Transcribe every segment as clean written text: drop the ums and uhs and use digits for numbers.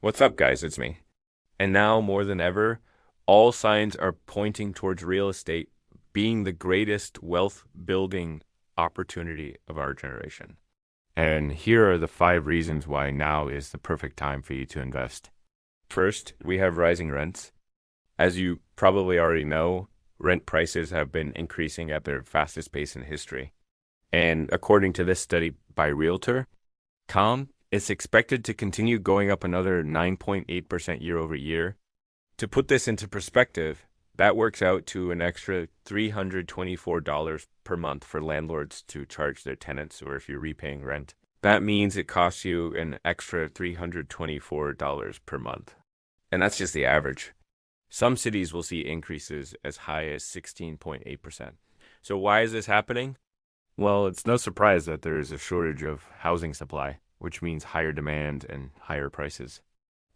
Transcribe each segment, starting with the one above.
What's up, guys? It's me. And now, more than ever, all signs are pointing towards real estate being the greatest wealth building opportunity of our generation. And here are the 5 reasons why now is the perfect time for you to invest. First, we have rising rents. As you probably already know, rent prices have been increasing at their fastest pace in history. And according to this study by Realtor.com, it's expected to continue going up another 9.8% year over year. To put this into perspective, that works out to an extra $324 per month for landlords to charge their tenants, or if you're repaying rent. That means it costs you an extra $324 per month. And that's just the average. Some cities will see increases as high as 16.8%. So why is this happening? Well, it's no surprise that there is a shortage of housing supply, which means higher demand and higher prices.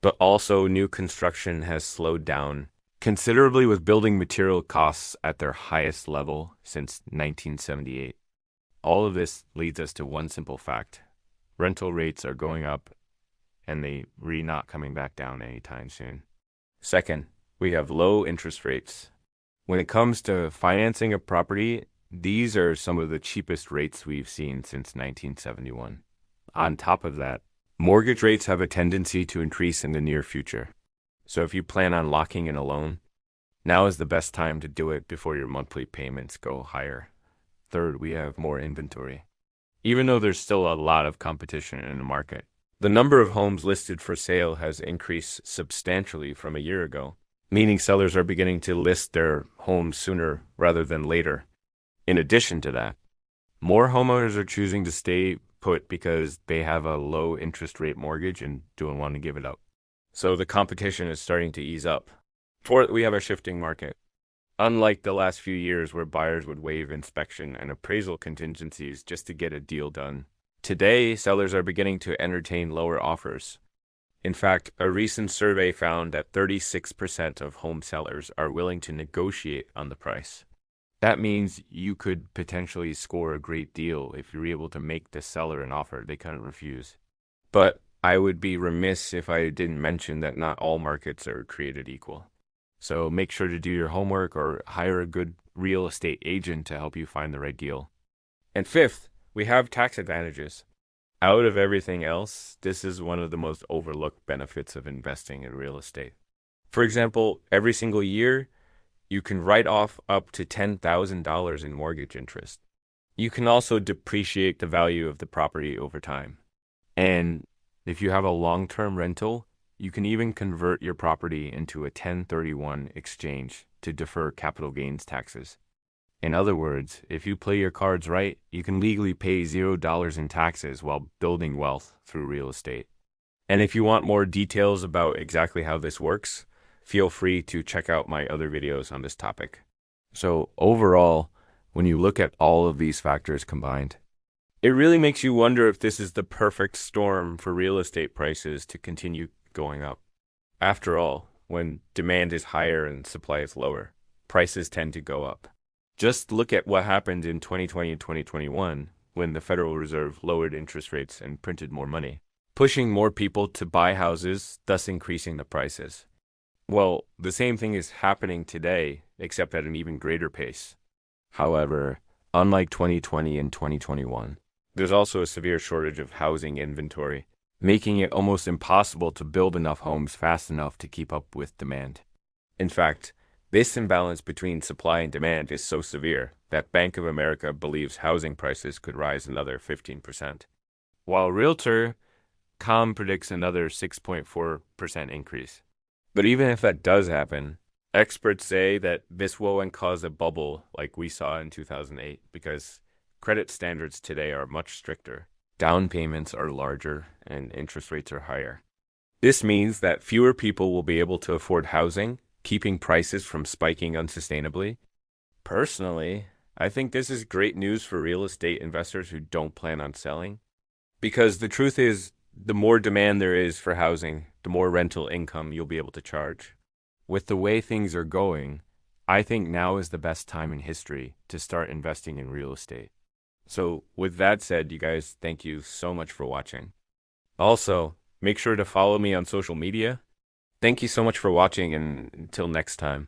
But also, new construction has slowed down considerably, with building material costs at their highest level since 1978. All of this leads us to one simple fact: rental rates are going up, and they really not coming back down anytime soon. Second, we have low interest rates. When it comes to financing a property, these are some of the cheapest rates we've seen since 1971. On top of that, mortgage rates have a tendency to increase in the near future. So if you plan on locking in a loan, now is the best time to do it before your monthly payments go higher. Third, we have more inventory. Even though there's still a lot of competition in the market, the number of homes listed for sale has increased substantially from a year ago, meaning sellers are beginning to list their homes sooner rather than later. In addition to that, more homeowners are choosing to stay put because they have a low interest rate mortgage and don't want to give it up. So the competition is starting to ease up. Fourth, we have a shifting market. Unlike the last few years where buyers would waive inspection and appraisal contingencies just to get a deal done, today sellers are beginning to entertain lower offers. In fact, a recent survey found that 36% of home sellers are willing to negotiate on the price. That means you could potentially score a great deal if you're able to make the seller an offer they couldn't refuse. But I would be remiss if I didn't mention that not all markets are created equal. So make sure to do your homework or hire a good real estate agent to help you find the right deal. And fifth, we have tax advantages. Out of everything else, this is one of the most overlooked benefits of investing in real estate. For example, every single year, you can write off up to $10,000 in mortgage interest. You can also depreciate the value of the property over time. And if you have a long-term rental, you can even convert your property into a 1031 exchange to defer capital gains taxes. In other words, if you play your cards right, you can legally pay $0 in taxes while building wealth through real estate. And if you want more details about exactly how this works, feel free to check out my other videos on this topic. So overall, when you look at all of these factors combined, it really makes you wonder if this is the perfect storm for real estate prices to continue going up. After all, when demand is higher and supply is lower, prices tend to go up. Just look at what happened in 2020 and 2021 when the Federal Reserve lowered interest rates and printed more money, pushing more people to buy houses, thus increasing the prices. Well, the same thing is happening today, except at an even greater pace. However, unlike 2020 and 2021, there's also a severe shortage of housing inventory, making it almost impossible to build enough homes fast enough to keep up with demand. In fact, this imbalance between supply and demand is so severe that Bank of America believes housing prices could rise another 15%, while Realtor.com predicts another 6.4% increase. But even if that does happen, experts say that this won't cause a bubble like we saw in 2008 because credit standards today are much stricter, down payments are larger, and interest rates are higher. This means that fewer people will be able to afford housing, keeping prices from spiking unsustainably. Personally, I think this is great news for real estate investors who don't plan on selling, because the truth is, the more demand there is for housing, the more rental income you'll be able to charge. With the way things are going, I think now is the best time in history to start investing in real estate. So with that said, you guys, thank you so much for watching. Also, Make sure to follow me on social media. Thank you so much for watching, and until next time.